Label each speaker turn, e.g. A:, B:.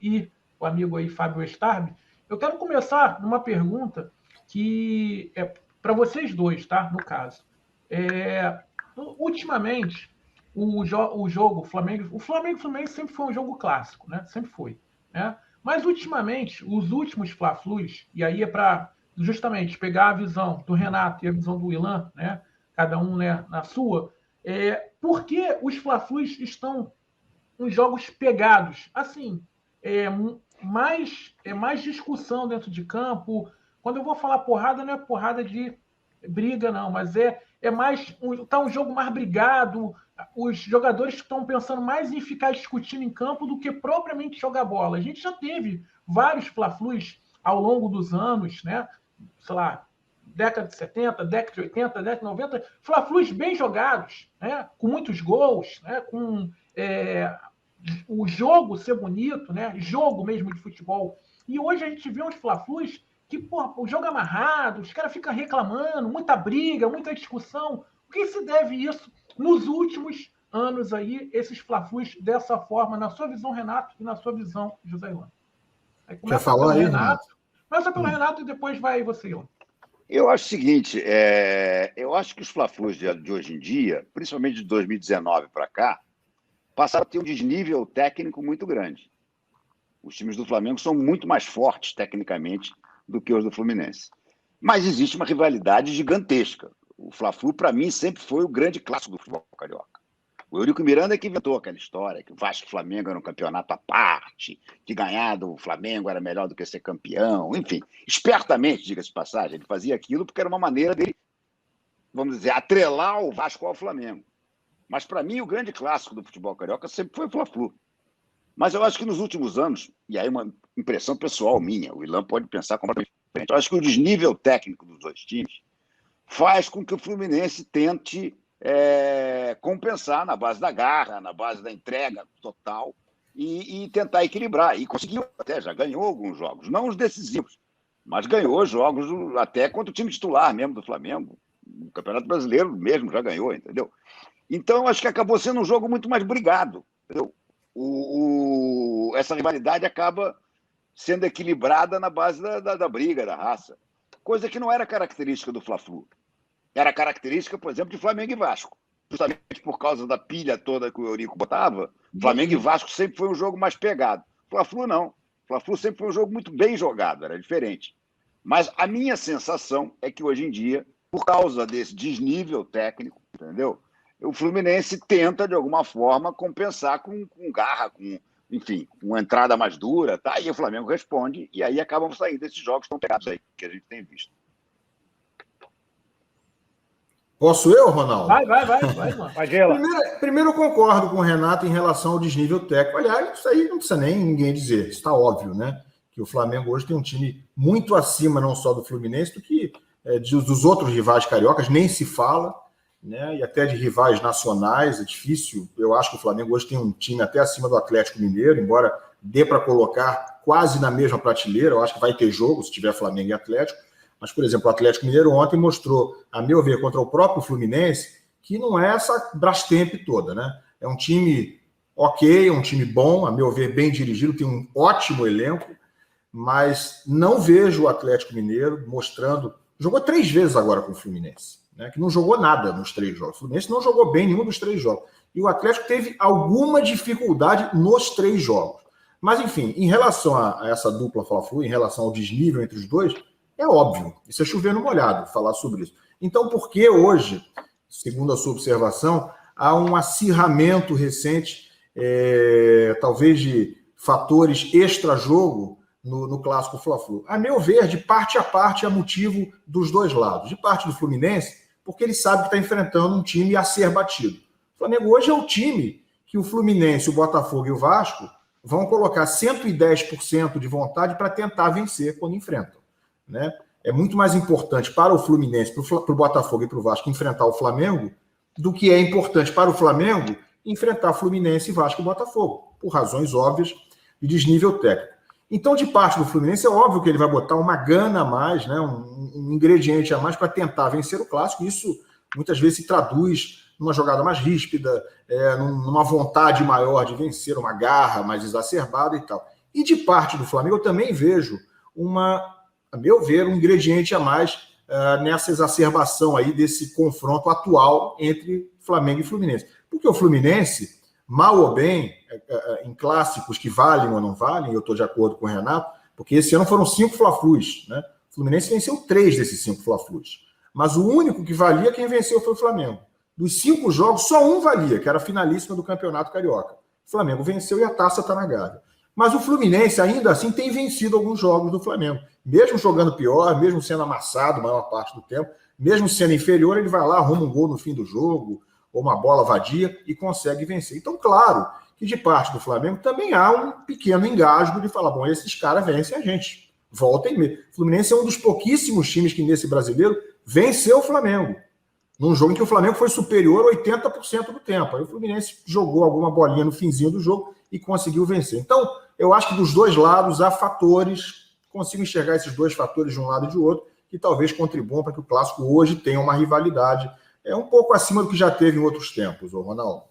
A: e o amigo aí, Fábio Estarbi. Eu quero começar numa pergunta que é para vocês dois, tá? No caso. Ultimamente, o jogo o Flamengo e Fluminense sempre foi um jogo clássico, né? Sempre foi, né? Mas ultimamente, os últimos Fla-Flus, e aí é para justamente pegar a visão do Renato e a visão do Ilan, né? Cada um, né, na sua, por que os Fla-Flus estão uns jogos pegados? Assim, mais discussão dentro de campo. Quando eu vou falar porrada, não é porrada de briga, não, mas é mais tá um jogo mais brigado. Os jogadores estão pensando mais em ficar discutindo em campo do que propriamente jogar bola. A gente já teve vários Fla-Flus ao longo dos anos, né? Sei lá, década de 70, década de 80, década de 90, Fla-Flus bem jogados, né? Com muitos gols, né? Com o jogo ser bonito, né? Jogo mesmo de futebol. E hoje a gente vê uns Fla-Flus que, porra, o jogo amarrado, os caras ficam reclamando, muita briga, muita discussão. O que se deve isso nos últimos anos aí, esses Fla-Flus dessa forma, na sua visão, Renato, e na sua visão, José Ilan?
B: Quer falar aí, Renato?
A: Começa pelo Renato e depois vai você, Ilan.
C: Eu acho o seguinte, eu acho que os Fla-Flus de hoje em dia, principalmente de 2019 para cá, passaram a ter um desnível técnico muito grande. Os times do Flamengo são muito mais fortes tecnicamente do que os do Fluminense. Mas existe uma rivalidade gigantesca. O Fla-Flu, para mim, sempre foi o grande clássico do futebol carioca. O Eurico Miranda é que inventou aquela história, que o Vasco e o Flamengo era um campeonato à parte, que ganhar do Flamengo era melhor do que ser campeão, enfim. Espertamente, diga-se de passagem, ele fazia aquilo porque era uma maneira dele, vamos dizer, atrelar o Vasco ao Flamengo. Mas, para mim, o grande clássico do futebol carioca sempre foi o Fla-Flu. Mas eu acho que nos últimos anos, e aí uma impressão pessoal minha, o Ilan pode pensar completamente diferente, eu acho que o desnível técnico dos dois times faz com que o Fluminense tente compensar na base da garra, na base da entrega total e tentar equilibrar. E conseguiu até, já ganhou alguns jogos, não os decisivos, mas ganhou jogos até contra o time titular mesmo do Flamengo. O Campeonato Brasileiro mesmo já ganhou, entendeu? Então, eu acho que acabou sendo um jogo muito mais brigado, entendeu? Essa rivalidade acaba sendo equilibrada na base da briga, da raça. Coisa que não era característica do Fla-Flu. Era característica, por exemplo, de Flamengo e Vasco. Justamente por causa da pilha toda que o Eurico botava, Flamengo e Vasco sempre foi um jogo mais pegado. Fla-Flu não. Fla-Flu sempre foi um jogo muito bem jogado, era diferente. Mas a minha sensação é que hoje em dia, por causa desse desnível técnico, entendeu? O Fluminense tenta, de alguma forma, compensar com garra, enfim, com uma entrada mais dura, tá? E o Flamengo responde, e aí acabam saindo esses jogos tão pegados aí, que a gente tem visto.
B: Posso eu, Ronaldo?
A: Vai, mano.
B: Primeiro eu concordo com o Renato em relação ao desnível técnico. Aliás, isso aí não precisa nem ninguém dizer, está óbvio, né? Que o Flamengo hoje tem um time muito acima, não só do Fluminense, do que dos outros rivais cariocas, nem se fala, né? E até de rivais nacionais, é difícil. Eu acho que o Flamengo hoje tem um time até acima do Atlético Mineiro, embora dê para colocar quase na mesma prateleira. Eu acho que vai ter jogo se tiver Flamengo e Atlético. Mas, por exemplo, o Atlético Mineiro ontem mostrou, a meu ver, contra o próprio Fluminense, que não é essa Brastemp toda, né? É um time ok, é um time bom, a meu ver, bem dirigido, tem um ótimo elenco, mas não vejo o Atlético Mineiro mostrando... Jogou 3 vezes agora com o Fluminense, né? Que não jogou nada nos 3 jogos. O Fluminense não jogou bem nenhum dos 3 jogos. E o Atlético teve alguma dificuldade nos 3 jogos. Mas, enfim, em relação a essa dupla Fla-Flu, em relação ao desnível entre os dois... É óbvio, isso é chover no molhado, falar sobre isso. Então, por que hoje, segundo a sua observação, há um acirramento recente, talvez de fatores extra-jogo no clássico Fla-Flu? A meu ver, de parte a parte, é motivo dos dois lados. De parte do Fluminense, porque ele sabe que está enfrentando um time a ser batido. O Flamengo hoje é o time que o Fluminense, o Botafogo e o Vasco vão colocar 110% de vontade para tentar vencer quando enfrentam. Né? É muito mais importante para o Fluminense, para o Botafogo e para o Vasco enfrentar o Flamengo do que é importante para o Flamengo enfrentar Fluminense, Vasco e Botafogo, por razões óbvias de desnível técnico. Então, de parte do Fluminense, é óbvio que ele vai botar uma gana a mais, né? um ingrediente a mais para tentar vencer o clássico. Isso muitas vezes se traduz numa jogada mais ríspida, numa vontade maior de vencer, uma garra mais exacerbada e tal. E de parte do Flamengo, eu também vejo a meu ver, um ingrediente a mais nessa exacerbação aí desse confronto atual entre Flamengo e Fluminense. Porque o Fluminense, mal ou bem, em clássicos que valem ou não valem, eu estou de acordo com o Renato, porque esse ano foram 5 Fla-Flus, né? O Fluminense venceu 3 desses 5 Fla-Flus. Mas o único que valia, quem venceu foi o Flamengo. Dos 5 jogos, só um valia, que era a finalíssima do Campeonato Carioca. O Flamengo venceu e a taça está na Gávea. Mas o Fluminense, ainda assim, tem vencido alguns jogos do Flamengo. Mesmo jogando pior, mesmo sendo amassado a maior parte do tempo, mesmo sendo inferior, ele vai lá, arruma um gol no fim do jogo, ou uma bola vadia, e consegue vencer. Então, claro que de parte do Flamengo também há um pequeno engasgo de falar, bom, esses caras vencem a gente. Voltem mesmo. O Fluminense é um dos pouquíssimos times que nesse brasileiro venceu o Flamengo. Num jogo em que o Flamengo foi superior 80% do tempo. Aí o Fluminense jogou alguma bolinha no finzinho do jogo e conseguiu vencer. Então, eu acho que dos dois lados há fatores, consigo enxergar esses dois fatores de um lado e de outro, que talvez contribuam para que o Clássico hoje tenha uma rivalidade um pouco acima do que já teve em outros tempos, Ronaldo.